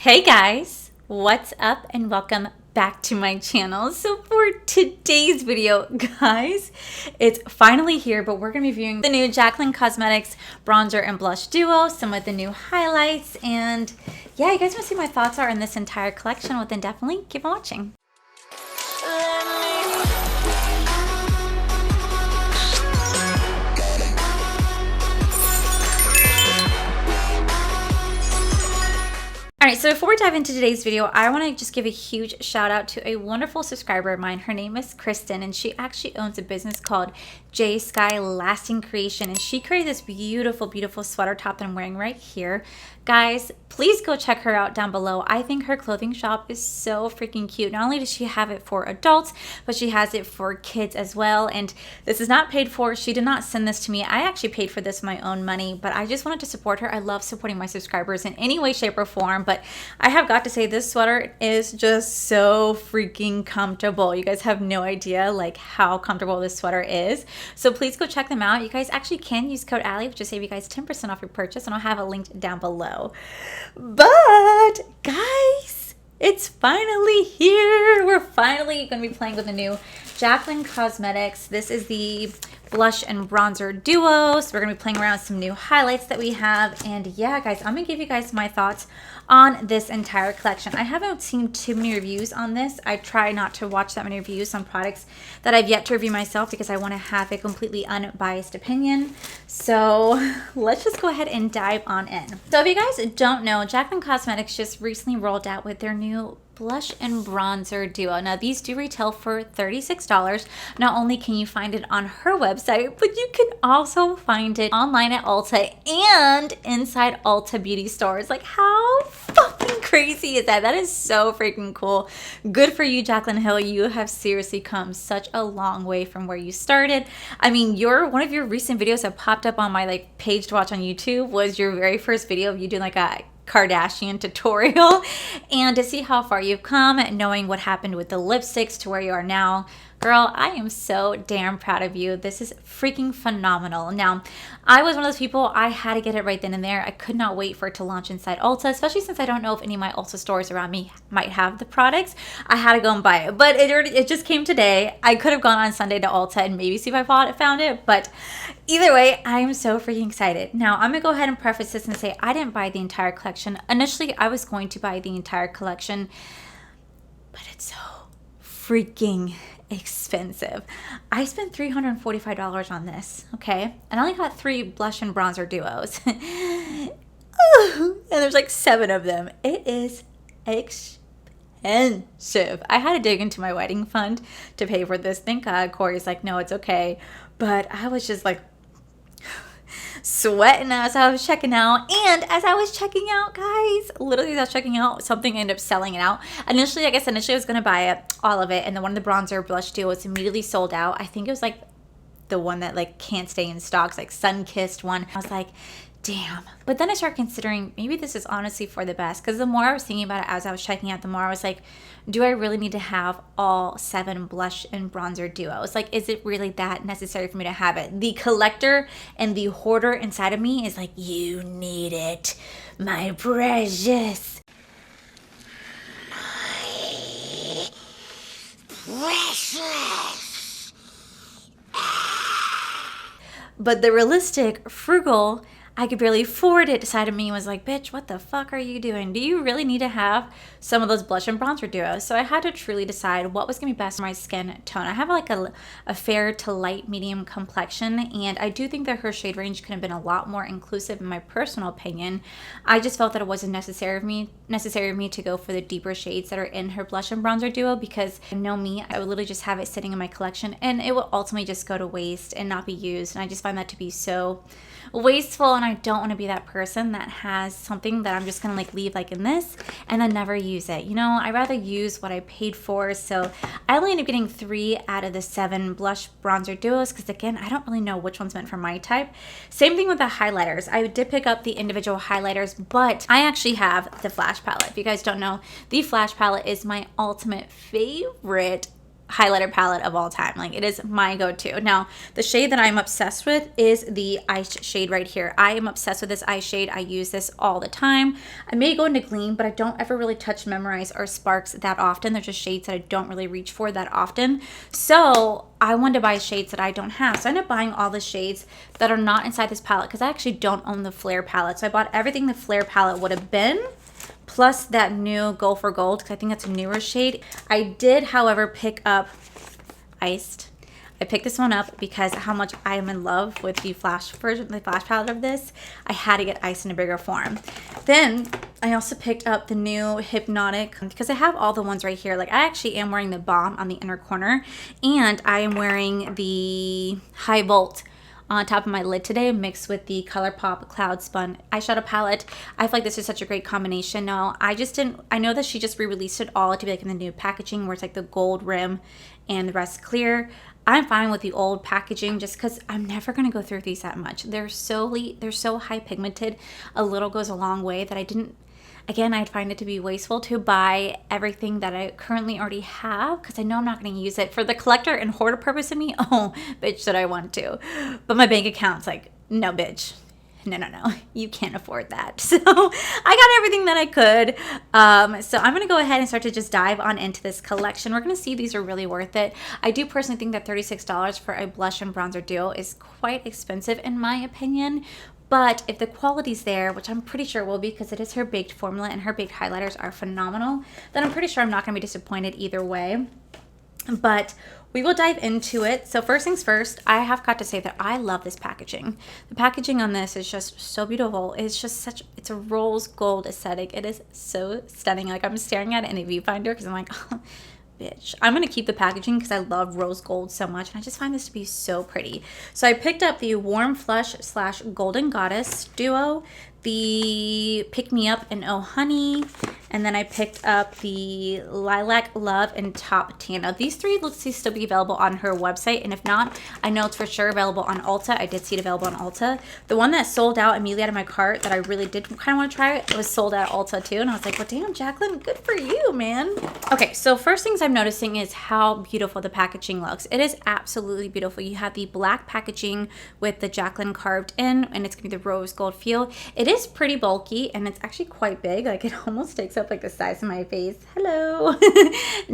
Hey guys, what's up and welcome back to my channel. So for today's video, guys, it's finally here, but we're gonna be reviewing the new Jaclyn Cosmetics bronzer and blush duo, some of the new highlights, and yeah, you guys want to see my thoughts are in this entire collection, well then definitely keep on watching. Alright, so before we dive into today's video, I want to just give a huge shout out to a wonderful subscriber of mine. Her name is Kristen, and she actually owns a business called J Sky Lasting Creation, and she created this beautiful, beautiful sweater top that I'm wearing right here. Guys, please go check her out down below. I think her clothing shop is so freaking cute. Not only does she have it for adults, but she has it for kids as well. And this is not paid for. She did not send this to me. I actually paid for this my own money, but I just wanted to support her. I love supporting my subscribers in any way, shape, or form. But I have got to say, this sweater is just so freaking comfortable. You guys have no idea like how comfortable this sweater is. So please go check them out. You guys actually can use code Allie, which will save you guys 10% off your purchase, and I'll have it linked down below. But guys, it's finally here. We're finally going to be playing with the new Jaclyn Cosmetics. This is the blush and bronzer duo. So we're going to be playing around with some new highlights that we have. And yeah, guys, I'm going to give you guys my thoughts on this entire collection. I haven't seen too many reviews on this. I try not to watch that many reviews on products that I've yet to review myself because I want to have a completely unbiased opinion. So let's just go ahead and dive on in. So if you guys don't know, Jaclyn Cosmetics just recently rolled out with their new blush and bronzer duo. Now these do retail for $36. Not only can you find it on her website, but you can also find it online at Ulta and inside Ulta beauty stores. Like, how fucking crazy is that? That is so freaking cool. Good for you, Jaclyn Hill. You have seriously come such a long way from where you started. I mean, one of your recent videos that popped up on my page to watch on YouTube was your very first video of you doing like a Kardashian tutorial, and to see how far you've come, knowing what happened with the lipsticks to where you are now, girl, I am so damn proud of you. This is freaking phenomenal. Now, I was one of those people, I had to get it right then and there. I could not wait for it to launch inside Ulta, especially since I don't know if any of my Ulta stores around me might have the products. I had to go and buy it, but it just came today. I could have gone on Sunday to Ulta and maybe see if I found it, but either way, I am so freaking excited. Now, I'm going to go ahead and preface this and say I didn't buy the entire collection. Initially, I was going to buy the entire collection, but it's so freaking expensive. I spent $345 on this, okay? And I only got 3 blush and bronzer duos. And there's like 7 of them. It is expensive. I had to dig into my wedding fund to pay for this. Thank God Corey's like, no, it's okay. But I was just like sweating as I was checking out. And as I was checking out, guys, literally as I was checking out, something ended up selling it out. Initially, I was going to buy it, all of it. And then one of the bronzer blush duo was immediately sold out. I think it was like the one that like can't stay in stocks, like sun-kissed one. I was like, damn. But then I started considering maybe this is honestly for the best, because the more I was thinking about it as I was checking out, the more I was like, do I really need to have all 7 blush and bronzer duos? Like, is it really that necessary for me to have it? The collector and the hoarder inside of me is like, you need it, my precious. My precious. But the realistic, frugal, I could barely afford it side of me was like, bitch, what the fuck are you doing? Do you really need to have some of those blush and bronzer duos? So I had to truly decide what was going to be best for my skin tone. I have like a fair to light medium complexion, and I do think that her shade range could have been a lot more inclusive in my personal opinion. I just felt that it wasn't necessary of me to go for the deeper shades that are in her blush and bronzer duo, because you know me, I would literally just have it sitting in my collection and it will ultimately just go to waste and not be used. And I just find that to be so wasteful, and I don't want to be that person that has something that I'm just gonna like leave like in this and then never use it. You know, I'd rather use what I paid for. So I only ended up getting 3 out of the 7 blush bronzer duos, because again, I don't really know which one's meant for my type. Same thing with the highlighters. I did pick up the individual highlighters, but I actually have the flash palette. If you guys don't know, the flash palette is my ultimate favorite highlighter palette of all time. Like, it is my go-to. Now, the shade that I'm obsessed with is the ice shade right here. I am obsessed with this ice shade. I use this all the time. I may go into Gleam, but I don't ever really touch Memorize or Sparks that often. They're just shades that I don't really reach for that often. So I wanted to buy shades that I don't have. So I ended up buying all the shades that are not inside this palette because I actually don't own the Flare palette. So I bought everything the Flare palette would have been, plus that new Gopher Gold, because I think that's a newer shade. I did, however, pick up Iced. I picked this one up because how much I am in love with the flash version, the flash palette of this. I had to get Iced in a bigger form. Then I also picked up the new Hypnotic because I have all the ones right here. Like, I actually am wearing the Bomb on the inner corner, and I am wearing the High Volt on top of my lid today, mixed with the ColourPop Cloud Spun eyeshadow palette. I feel like this is such a great combination. Now, I know that she just re-released it all to be like in the new packaging where it's like the gold rim and the rest clear. I'm fine with the old packaging just because I'm never going to go through these that much. They're so high pigmented. A little goes a long way that I'd find it to be wasteful to buy everything that I currently already have because I know I'm not going to use it. For the collector and hoarder purpose of me, oh, bitch, that I want to. But my bank account's like, no, bitch. No, you can't afford that. So I got everything that I could. So I'm going to go ahead and start to just dive on into this collection. We're going to see these are really worth it. I do personally think that $36 for a blush and bronzer duo is quite expensive in my opinion. But if the quality's there, which I'm pretty sure will be because it is her baked formula and her baked highlighters are phenomenal, then I'm pretty sure I'm not going to be disappointed either way. But we will dive into it. So first things first, I have got to say that I love this packaging. The packaging on this is just so beautiful. It's just it's a rose gold aesthetic. It is so stunning. Like, I'm staring at it in a viewfinder because I'm like, oh, bitch. I'm going to keep the packaging because I love rose gold so much, and I just find this to be so pretty. So I picked up the Warm Flush / Golden Goddess duo, the Pick Me Up and Oh Honey, and then I picked up the Lilac Love and Top Tan. Now, these three look to still be available on her website, and if not, I know it's for sure available on Ulta. I did see it available on Ulta. The one that sold out immediately out of my cart that I really did kind of want to try, it was sold out at Ulta too, and I was like, well, damn, Jaclyn, good for you, man. Okay, so first things I'm noticing is how beautiful the packaging looks. It is absolutely beautiful. You have the black packaging with the Jaclyn carved in, and it's going to be the rose gold feel. It is pretty bulky, and it's actually quite big. Like, it almost takes up like the size of my face. Hello.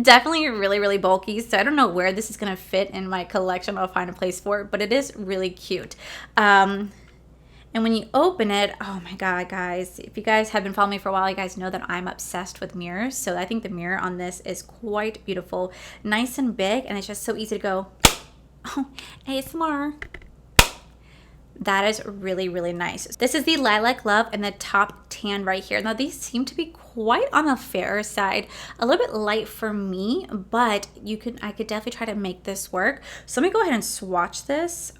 Definitely really, really bulky. So I don't know where this is going to fit in my collection. I'll find a place for it, but it is really cute. And when you open it, oh my God, guys, if you guys have been following me for a while, you guys know that I'm obsessed with mirrors. So I think the mirror on this is quite beautiful, nice and big, and it's just so easy to go, oh, ASMR. That is really, really nice. This is the Lilac Love and the Top Tan right here. Now, these seem to be quite on the fairer side, a little bit light for me, but I could definitely try to make this work. So let me go ahead and swatch this.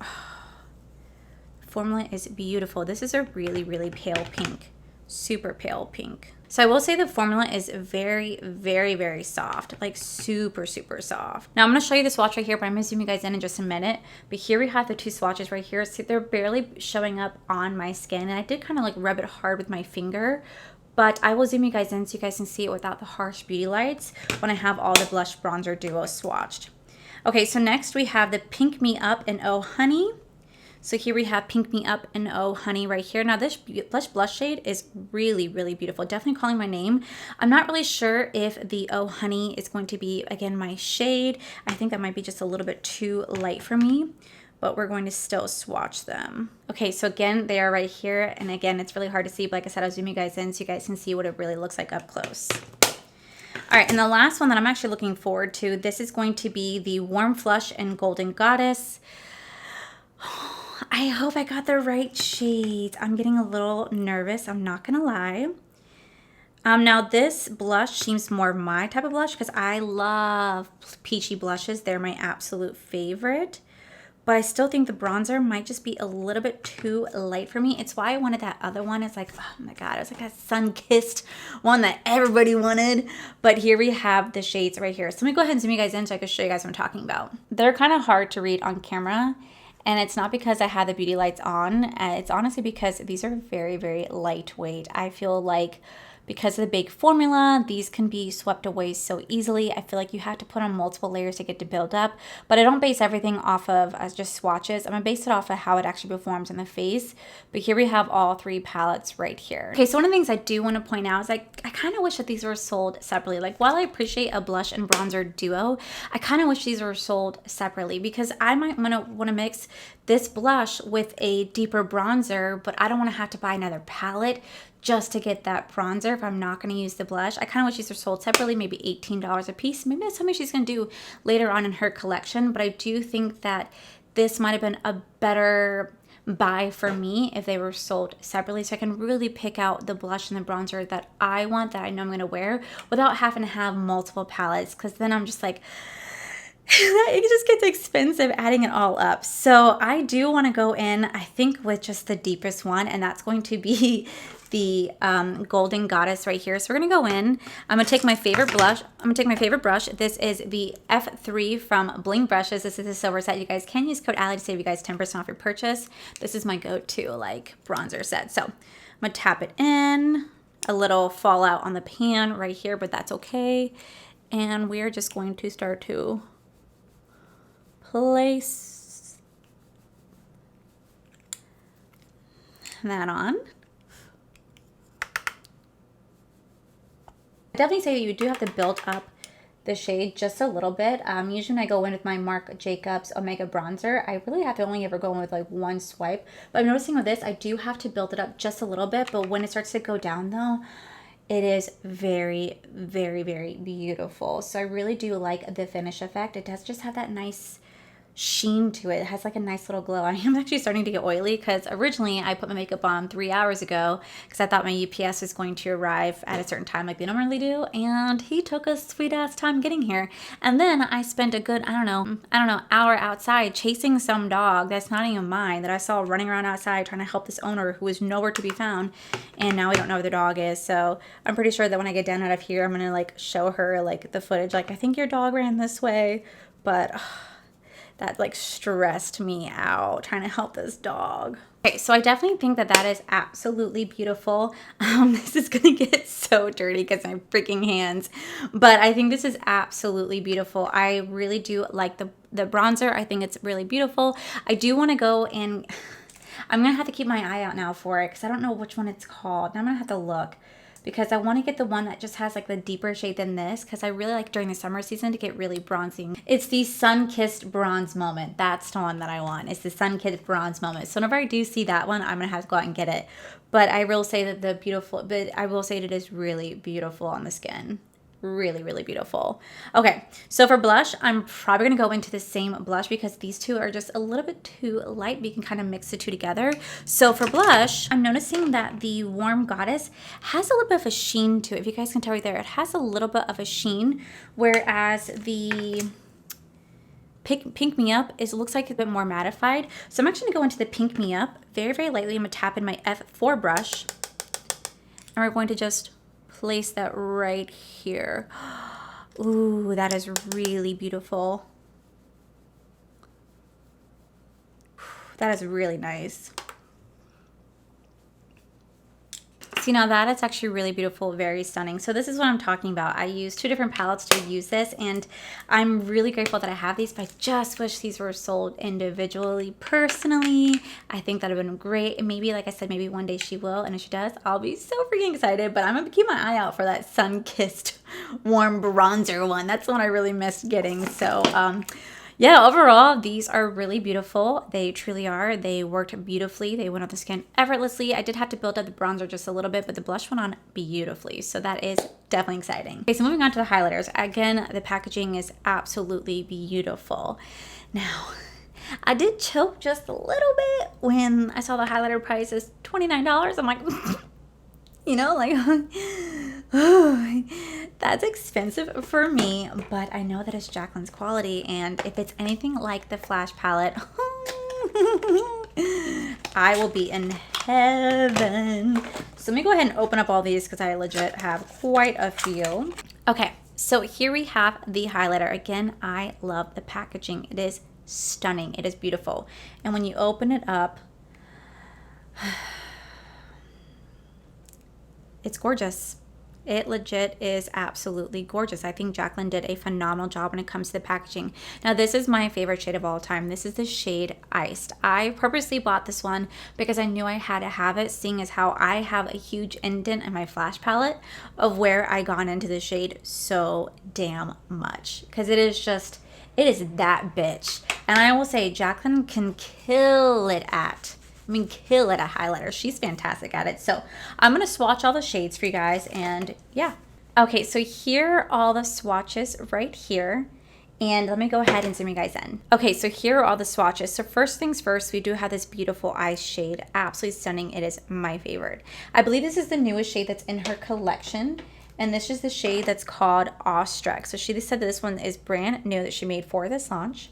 Formula is beautiful. This is a really, really pale pink, super pale pink. So I will say the formula is very, very, very soft, like super, super soft. Now I'm going to show you the swatch right here, but I'm going to zoom you guys in just a minute. But here we have the two swatches right here. See, they're barely showing up on my skin, and I did kind of like rub it hard with my finger. But I will zoom you guys in so you guys can see it without the harsh beauty lights when I have all the blush bronzer duos swatched. Okay, so next we have the Pink Me Up and Oh Honey. So here we have Pink Me Up and Oh Honey right here. Now this blush shade is really, really beautiful. Definitely calling my name. I'm not really sure if the Oh Honey is going to be, again, my shade. I think that might be just a little bit too light for me, but we're going to still swatch them. Okay, so again, they are right here. And again, it's really hard to see, but like I said, I'll zoom you guys in so you guys can see what it really looks like up close. All right, and the last one that I'm actually looking forward to, this is going to be the Warm Flush and Golden Goddess. I hope I got the right shades. I'm getting a little nervous, I'm not gonna lie. Now this blush seems more my type of blush because I love peachy blushes. They're my absolute favorite. But I still think the bronzer might just be a little bit too light for me. It's why I wanted that other one. It's like, oh my God, it was like that sun-kissed one that everybody wanted. But here we have the shades right here. So let me go ahead and zoom you guys in so I can show you guys what I'm talking about. They're kind of hard to read on camera. And it's not because I had the beauty lights on. It's honestly because these are very, very lightweight. I feel like because of the big formula, these can be swept away so easily. I feel like you have to put on multiple layers to get to build up, but I don't base everything off of just swatches. I'm gonna base it off of how it actually performs in the face. But here we have all 3 palettes right here. Okay, so one of the things I do want to point out is I kind of wish that these were sold separately. Like, while I appreciate a blush and bronzer duo, I kind of wish these were sold separately, because I might want to mix this blush with a deeper bronzer, but I don't want to have to buy another palette just to get that bronzer if I'm not going to use the blush. I kind of wish these were sold separately, maybe $18 a piece. Maybe that's something she's going to do later on in her collection, but I do think that this might have been a better buy for me if they were sold separately, so I can really pick out the blush and the bronzer that I want, that I know I'm going to wear, without having to have multiple palettes, because then I'm just like, it just gets expensive adding it all up. So I do want to go in, I think, with just the deepest one, and that's going to be the Golden Goddess right here. So we're gonna go in. I'm gonna take my favorite blush. I'm gonna take my favorite brush. This is the F3 from Bling Brushes. This is a silver set. You guys can use code Allie to save you guys 10% off your purchase. This is my go-to like bronzer set. So I'm gonna tap it in. A little fallout on the pan right here, but that's okay. And we're just going to start to place that on. I definitely say you do have to build up the shade just a little bit. Usually when I go in with my Marc Jacobs Omega bronzer, I really have to only ever go in with like one swipe. But I'm noticing with this, I do have to build it up just a little bit. But when it starts to go down though, it is very, very, very beautiful. So I really do like the finish effect. It does just have that nice sheen to it. It has like a nice little glow. I am actually starting to get oily because originally I put my makeup on 3 hours ago because I thought my UPS was going to arrive at a certain time like they normally do, and he took a sweet ass time getting here. And then I spent a good, I don't know, hour outside chasing some dog that's not even mine, that I saw running around outside trying to help this owner who is nowhere to be found, and now we don't know where the dog is. So I'm pretty sure that when I get down out of here, I'm gonna like show her like the footage, like, I think your dog ran this way, but that like stressed me out trying to help this dog. Okay, so I definitely think that that is absolutely beautiful. This is gonna get so dirty because my freaking hands, but I think this is absolutely beautiful. I really do like the bronzer. I think it's really beautiful. I do want to go and I'm gonna have to keep my eye out now for it because I don't know which one it's called. Now I'm gonna have to look, because I want to get the one that just has like the deeper shade than this, because I really like during the summer season to get really bronzy. It's the Sun-Kissed Bronze Moment. That's the one that I want. It's the Sun-Kissed Bronze Moment. So whenever I do see that one, I'm going to have to go out and get it. But I will say that I will say that it is really beautiful on the skin. Really, really beautiful. Okay, so for blush, I'm probably gonna go into the same blush because these two are just a little bit too light, but you can kind of mix the two together. So for blush, I'm noticing that the Warm Goddess has a little bit of a sheen to it. If you guys can tell right there, it has a little bit of a sheen, whereas the Pink Me Up looks like a bit more mattified. So I'm actually gonna go into the Pink Me Up very, very lightly. I'm gonna tap in my F4 brush, and we're going to just place that right here. Ooh, that is really beautiful. That is really nice. See, now that is actually really beautiful, very stunning. So this is what I'm talking about. I use 2 different palettes to use this, and I'm really grateful that I have these, but I just wish these were sold individually. Personally, I think that would have been great. Maybe, like I said, maybe one day she will, and if she does, I'll be so freaking excited. But I'm gonna keep my eye out for that Sun-Kissed Warm Bronzer one. That's the one I really missed getting. So yeah, overall, these are really beautiful. They truly are. They worked beautifully. They went on the skin effortlessly. I did have to build up the bronzer just a little bit, but the blush went on beautifully. So that is definitely exciting. Okay, so moving on to the highlighters. Again, the packaging is absolutely beautiful. Now, I did choke just a little bit when I saw the highlighter price is $29. I'm like, you know, like, oh, that's expensive for me, but I know that it's Jaclyn's quality, and if it's anything like the Flash palette, I will be in heaven. So let me go ahead and open up all these because I legit have quite a few. Okay, so here we have the highlighter. Again, I love the packaging. It is stunning. It is beautiful. And when you open it up, it's gorgeous. It legit is absolutely gorgeous. I think Jaclyn did a phenomenal job when it comes to the packaging. Now, this is my favorite shade of all time. This is the shade Iced. I purposely bought this one because I knew I had to have it, seeing as how I have a huge indent in my flash palette of where I gone into the shade so damn much. Because it is that bitch. And I will say Jaclyn can kill it at highlighter. She's fantastic at it. So I'm going to swatch all the shades for you guys, and yeah. Okay, so here are all the swatches right here. And let me go ahead and zoom you guys in. Okay, so here are all the swatches. So first things first, we do have this beautiful Ice shade. Absolutely stunning. It is my favorite. I believe this is the newest shade that's in her collection. And this is the shade that's called Awestruck. So she said that this one is brand new that she made for this launch.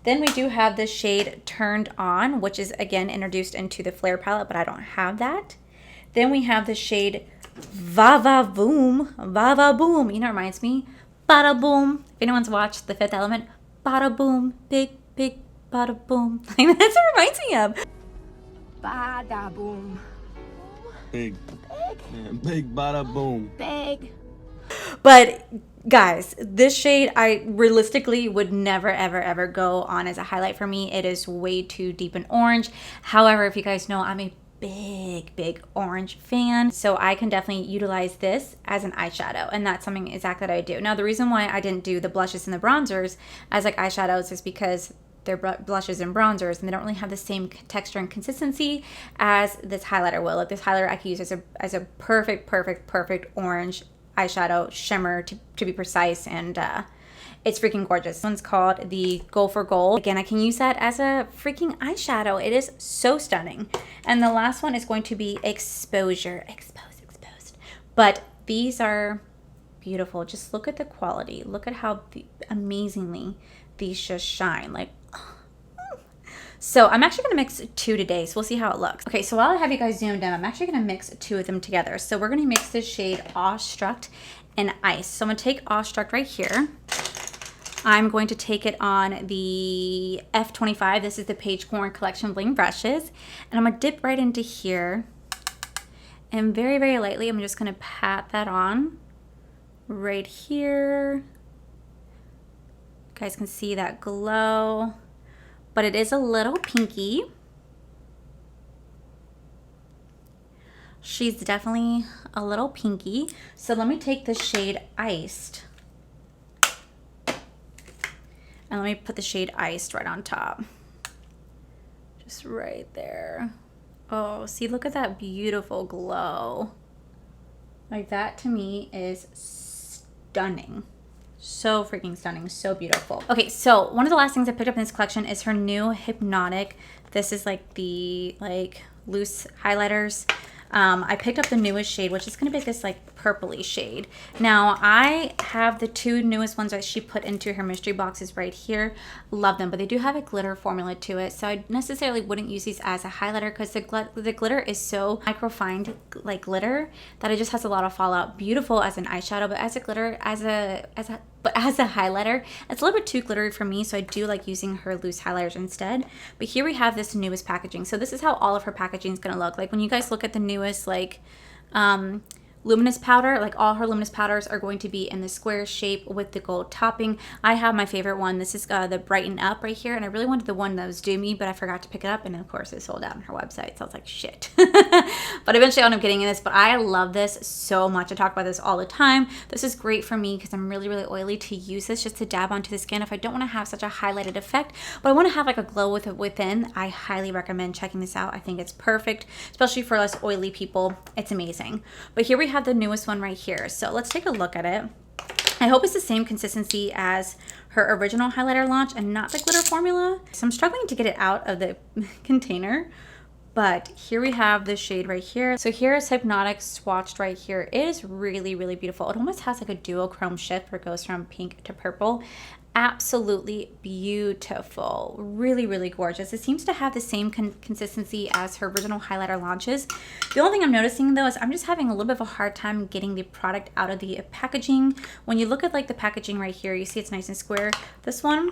Then we do have the shade Turned On, which is again introduced into the Flare palette, but I don't have that. Then we have the shade Va Boom. You know, it reminds me, Bada Boom. If anyone's watched The Fifth Element, Bada Boom, big Bada Boom. That's what it reminds me of. Bada Boom. Big. Yeah, big Bada Boom. Big. But guys, this shade I realistically would never ever go on as a highlight for me. It is way too deep in orange. However, if you guys know, I'm a big orange fan, so I can definitely utilize this as an eyeshadow, and that's something exactly that I do. Now, the reason why I didn't do the blushes and the bronzers as like eyeshadows is because they're blushes and bronzers, and they don't really have the same texture and consistency as this highlighter will. Like this highlighter I could use as a perfect orange eyeshadow shimmer to be precise, and it's freaking gorgeous. This one's called the Gopher Gold. Again, I can use that as a freaking eyeshadow. It is so stunning. And the last one is going to be Exposure. Exposed. But these are beautiful. Just look at the quality. Look at how amazingly these just shine. Like, so I'm actually going to mix two today, so we'll see how it looks. Okay, so while I have you guys zoomed in, I'm actually going to mix two of them together. So we're going to mix this shade Awestruck and Ice. So I'm going to take Awestruck right here. I'm going to take it on the F25. This is the Page Corn Collection Bling brushes. And I'm going to dip right into here. And very lightly, I'm just going to pat that on right here. You guys can see that glow. But it is a little pinky. She's definitely a little pinky. So let me take the shade Iced. And let me put the shade Iced right on top. Just right there. Oh, see, look at that beautiful glow. Like, that to me is stunning. So freaking stunning, so beautiful. Okay, so one of the last things I picked up in this collection is her new Hypnotic. This is like the loose highlighters. I picked up the newest shade, which is going to be this like purpley shade. Now, I have the two newest ones that she put into her mystery boxes right here. Love them, but they do have a glitter formula to it, so I necessarily wouldn't use these as a highlighter because the glitter is so microfined like glitter that it just has a lot of fallout. Beautiful as an eyeshadow, but as a glitter, as a highlighter, it's a little bit too glittery for me, so I do like using her loose highlighters instead. But here we have this newest packaging. So this is how all of her packaging is going to look. Like when you guys look at the newest luminous powder, like all her luminous powders are going to be in the square shape with the gold topping. I have my favorite one. This is the Brighten Up right here, and I really wanted the one that was Dew Me, but I forgot to pick it up, and of course it sold out on her website, so I was like, shit. But eventually I ended up getting this, but I love this so much. I talk about this all the time. This is great for me because I'm really oily, to use this just to dab onto the skin if I don't want to have such a highlighted effect, but I want to have like a glow with it within. I highly recommend checking this out. I think it's perfect, especially for less oily people. It's amazing. But here we have the newest one right here. So let's take a look at it. I hope it's the same consistency as her original highlighter launch and not the glitter formula. So I'm struggling to get it out of the container, but here we have this shade right here. So here is Hypnotic swatched right here. It is really beautiful. It almost has like a duochrome shift where it goes from pink to purple. Absolutely beautiful. Really gorgeous. It seems to have the same consistency as her original highlighter launches. The only thing I'm noticing though is I'm just having a little bit of a hard time getting the product out of the packaging. When you look at like the packaging right here, you see it's nice and square. This one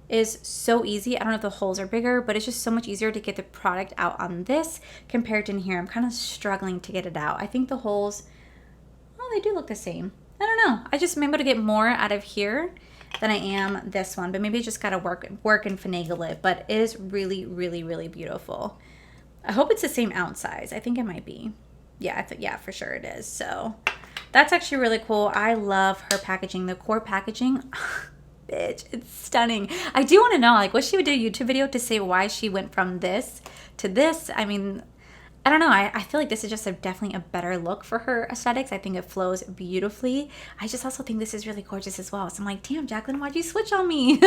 is so easy. I don't know if the holes are bigger, but it's just so much easier to get the product out on this compared to in here. I'm kind of struggling to get it out. I think the holes, no, they do look the same. I don't know. I just am able to get more out of here than I am this one, but maybe I just gotta work and finagle it. But it is really, really, really beautiful. I hope it's the same ounce size. I think it might be. Yeah, yeah, for sure it is. So that's actually really cool. I love her packaging. The core packaging, bitch, it's stunning. I do want to know, like, what she would do a YouTube video to say why she went from this to this. I mean, I don't know. I feel like this is just definitely a better look for her aesthetics. I think it flows beautifully. I just also think this is really gorgeous as well. So I'm like, damn, Jaclyn, why'd you switch on me?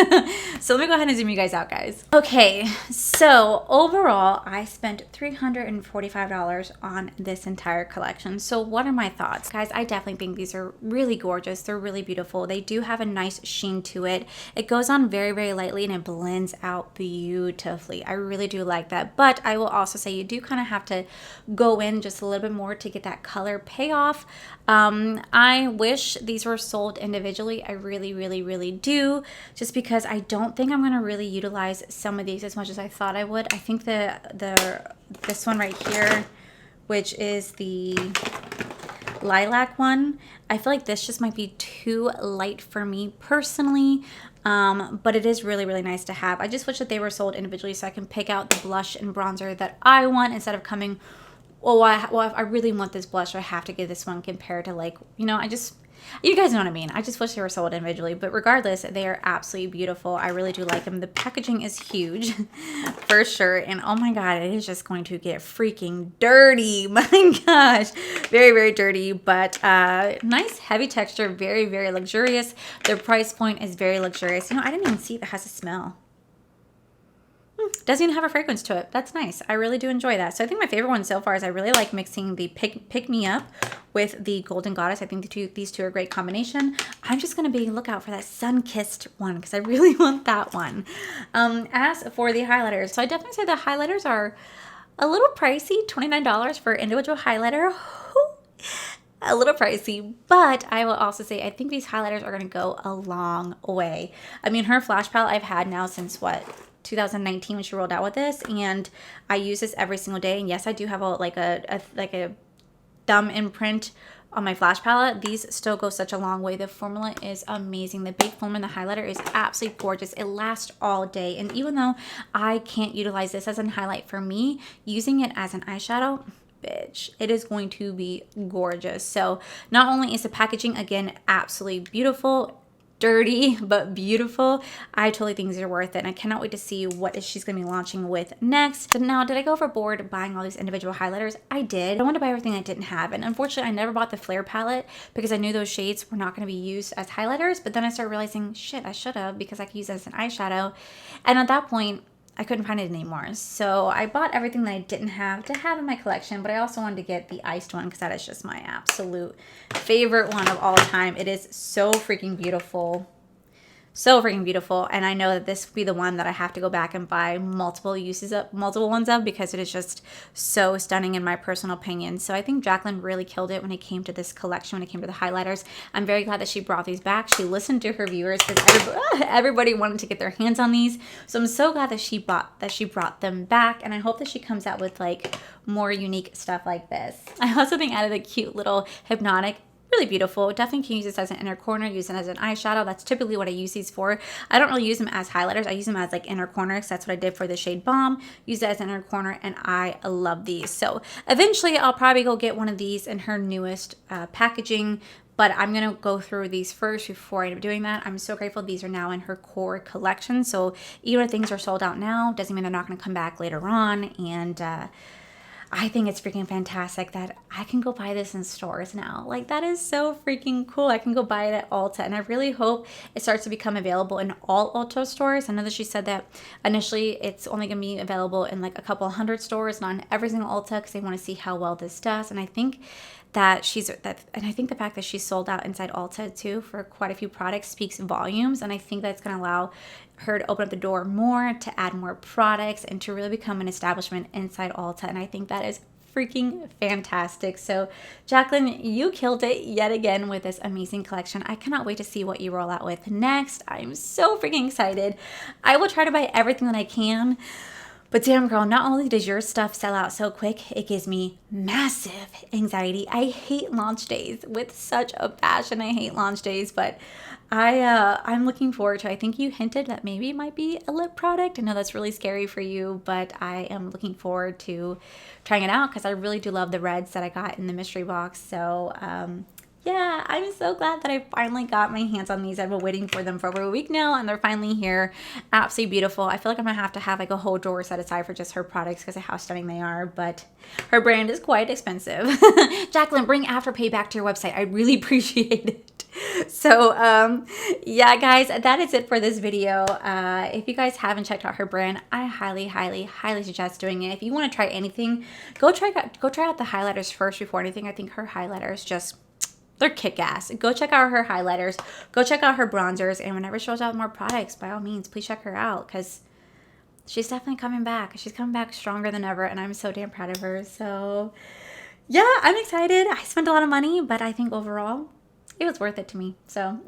So let me go ahead and zoom you guys out, guys. Okay, so overall, I spent $345 on this entire collection. So what are my thoughts? Guys, I definitely think these are really gorgeous. They're really beautiful. They do have a nice sheen to it. It goes on very, very lightly and it blends out beautifully. I really do like that. But I will also say you do kind of have to go in just a little bit more to get that color payoff. I wish these were sold individually. I really, really, really do, just because I don't think I'm going to really utilize some of these as much as I thought I would. I think this one right here, which is the lilac one, I feel like this just might be too light for me personally. But it is really, really nice to have. I just wish that they were sold individually so I can pick out the blush and bronzer that I want instead of coming, well, I really want this blush, so I have to get this one compared to, like, you know, you guys know what I mean. I just wish they were sold individually, but regardless, they are absolutely beautiful. I really do like them. The packaging is huge for sure. And oh my God, it is just going to get freaking dirty. My gosh, very, very dirty, but nice heavy texture, very, very luxurious. Their price point is very luxurious. You know, I didn't even see if it has a smell. Doesn't even have a fragrance to it. That's nice. I really do enjoy that. So I think my favorite one so far is I really like mixing the Pick Me Up with the Golden Goddess. I think these two are a great combination. I'm just going to be lookout for that Sun-Kissed one because I really want that one. As for the highlighters, so I definitely say the highlighters are a little pricey, $29 for individual highlighter. A little pricey, but I will also say I think these highlighters are going to go a long way. I mean, her flash palette I've had now since what? 2019 when she rolled out with this, and I use this every single day. And yes, I do have a thumb imprint on my flash palette. These still go such a long way. The formula is amazing. The big foam and the highlighter is absolutely gorgeous. It lasts all day, and even though I can't utilize this as a highlight for me, using it as an eyeshadow, bitch, it is going to be gorgeous. So not only is the packaging again absolutely beautiful, dirty but beautiful, I totally think these are worth it, and I cannot wait to see what she's going to be launching with next. So now, did I go overboard buying all these individual highlighters? I did. I wanted to buy everything I didn't have, and unfortunately I never bought the Flare palette because I knew those shades were not going to be used as highlighters. But then I started realizing, shit, I should have, because I could use it as an eyeshadow, and at that point I couldn't find it anymore. So I bought everything that I didn't have to have in my collection, but I also wanted to get the iced one because that is just my absolute favorite one of all time. It is so freaking beautiful. So freaking beautiful. And I know that this will be the one that I have to go back and buy multiple ones of because it is just so stunning in my personal opinion. So I think Jaclyn really killed it when it came to this collection, when it came to the highlighters. I'm very glad that she brought these back. She listened to her viewers because everybody wanted to get their hands on these. So I'm so glad that she brought them back, and I hope that she comes out with like more unique stuff like this. I also think added a cute little Hypnotic. Really beautiful. Definitely can use this as an inner corner, use it as an eyeshadow. That's typically what I use these for. I don't really use them as highlighters. I use them as like inner corners. That's what I did for the shade Bomb. Use it as an inner corner, and I love these. So eventually I'll probably go get one of these in her newest packaging, but I'm going to go through these first before I end up doing that. I'm so grateful these are now in her core collection. So even if things are sold out now, doesn't mean they're not going to come back later on. And I think it's freaking fantastic that I can go buy this in stores now. Like, that is so freaking cool. I can go buy it at Ulta, and I really hope it starts to become available in all Ulta stores. I know that she said that initially it's only going to be available in like a couple hundred stores, not in every single Ulta, because they want to see how well this does. And I think that I think the fact that she's sold out inside Ulta too for quite a few products speaks volumes, and I think that's going to allow her to open up the door more, to add more products, and to really become an establishment inside Ulta. And I think that is freaking fantastic. So Jaclyn, you killed it yet again with this amazing collection. I cannot wait to see what you roll out with next. I'm so freaking excited. I will try to buy everything that I can, But damn girl, not only does your stuff sell out so quick, it gives me massive anxiety. I hate launch days with such a passion. I hate launch days, but I'm looking forward to it. I think you hinted that maybe it might be a lip product. I know that's really scary for you, but I am looking forward to trying it out because I really do love the reds that I got in the mystery box. So yeah, I'm so glad that I finally got my hands on these. I've been waiting for them for over a week now, and they're finally here. Absolutely beautiful. I feel like I'm going to have like a whole drawer set aside for just her products because of how stunning they are, but her brand is quite expensive. Jaclyn, bring Afterpay back to your website. I really appreciate it. So, yeah, guys, that is it for this video. If you guys haven't checked out her brand, I highly, highly, highly suggest doing it. If you want to try anything, go try out the highlighters first before anything. I think her highlighters just... they're kick-ass. Go check out her highlighters. Go check out her bronzers. And whenever she shows out more products, by all means, please check her out because she's definitely coming back. She's coming back stronger than ever, and I'm so damn proud of her. So, yeah, I'm excited. I spent a lot of money, but I think overall, it was worth it to me. So,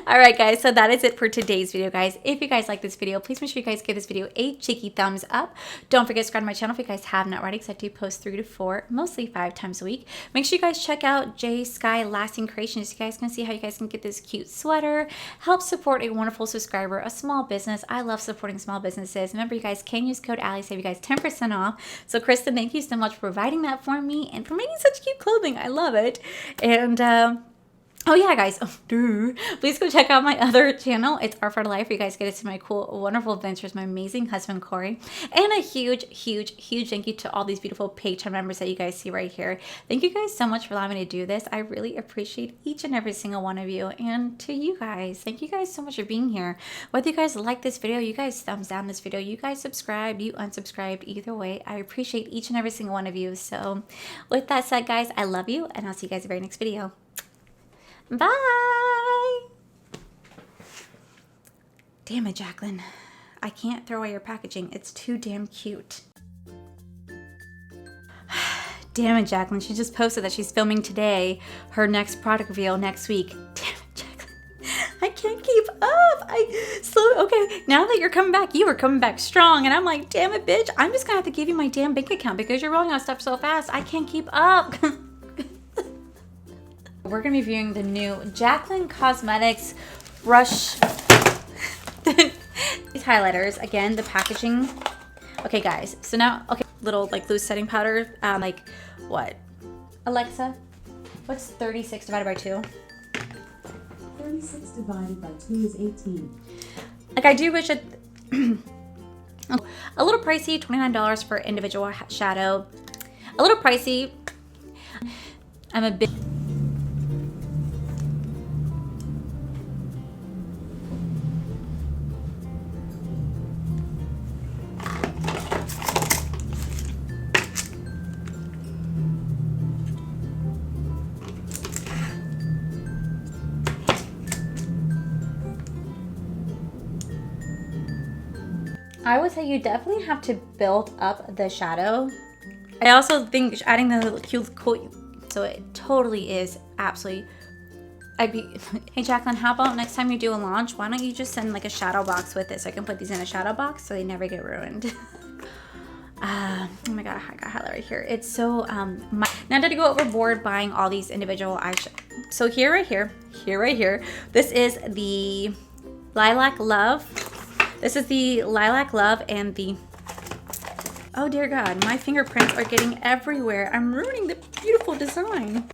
all right, guys. So that is it for today's video, guys. If you guys like this video, please make sure you guys give this video a cheeky thumbs up. Don't forget to subscribe to my channel if you guys have not already, because I do post 3 to 4, mostly 5 times a week. Make sure you guys check out J Sky Lasting Creations. You guys can see how you guys can get this cute sweater. Help support a wonderful subscriber, a small business. I love supporting small businesses. Remember, you guys can use code Allie, save you guys 10% off. So, Kristen, thank you so much for providing that for me and for making such cute clothing. I love it. And, oh yeah, guys, please go check out my other channel. It's Art for Life, where you guys get to see my cool, wonderful adventures, my amazing husband, Corey. And a huge, huge, huge thank you to all these beautiful Patreon members that you guys see right here. Thank you guys so much for allowing me to do this. I really appreciate each and every single one of you. And to you guys, thank you guys so much for being here. Whether you guys like this video, you guys thumbs down this video, you guys subscribed, you unsubscribed, either way, I appreciate each and every single one of you. So with that said, guys, I love you, and I'll see you guys in the very next video. Bye. Damn it, Jaclyn. I can't throw away your packaging. It's too damn cute. Damn it, Jaclyn. She just posted that she's filming today her next product reveal next week. Damn it, Jaclyn. I can't keep up. Okay, now that you're coming back, you were coming back strong. And I'm like, damn it, bitch. I'm just going to have to give you my damn bank account because you're rolling out stuff so fast. I can't keep up. We're going to be viewing the new Jaclyn Cosmetics brush. These highlighters. Again, the packaging. Okay, guys. So now, okay, little like loose setting powder. Like what? Alexa, what's 36 divided by 2? 36 divided by 2 is 18. Like I do wish it... a little pricey, $29 for individual shadow. A little pricey. I'm a bit... I would say you definitely have to build up the shadow. I also think adding the cute, cool, so it totally is absolutely. Hey Jaclyn, how about next time you do a launch, why don't you just send like a shadow box with it so I can put these in a shadow box so they never get ruined. Oh my god, I got highlight right here. It's so now did I go overboard buying all these individual eyeshadow. So here right here, this is the Lilac Love. This is the Lilac Love and the... Oh dear God, my fingerprints are getting everywhere. I'm ruining the beautiful design.